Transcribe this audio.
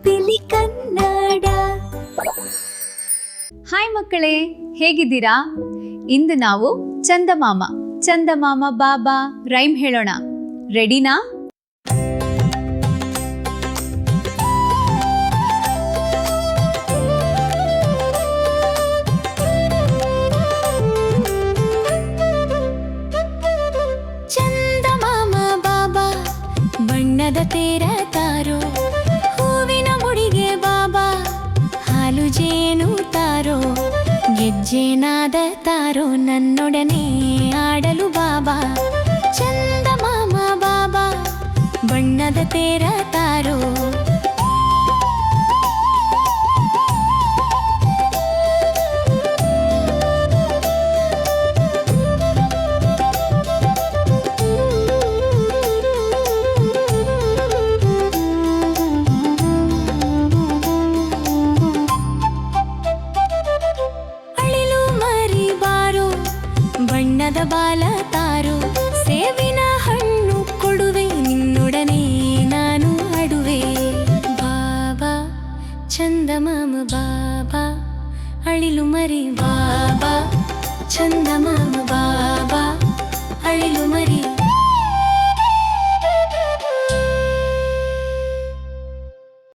ಪಿಲಿ ಕನ್ನಡ. ಹಾಯ್ ಮಕ್ಕಳೇ, ಹೇಗಿದ್ದೀರಾ? ಇಂದು ನಾವು ಚಂದಮಾಮ ಬಾಬಾ ರೈಮ್ ಹೇಳೋಣ. ರೆಡಿನಾ? ಚಂದಮಾಮ ಬಾಬಾ ಬಣ್ಣದ ತೇರ ತಾರೋ, ಹೂವಿನ ಮುಡಿಗೆ ಬಾಬಾ ಹಾಲು ಜೇನು ತಾರೋ, ಗೆಜ್ಜೆನಾದ ತಾರೋ ನನ್ನೊಡನೆ ಆಡಲು ಬಾಬಾ. ಚಂದಮಾಮ ಬಾಬಾ ಬಣ್ಣದ ತೇರ ತಾರೋ. ಬಣ್ಣದ ಬಾಲ ತಾರೋ, ಸೇವಿನ ಹಣ್ಣು ಕೊಡುವೆ ನಿನ್ನೊಡನೆ ನಾನು ಆಡುವೆ. ಬಾಬಾ ಚಂದಮಾಮ ಬಾಬಾ, ಅಳಿಲು ಮರಿ ಬಾಬಾ ಚಂದಮಾಮ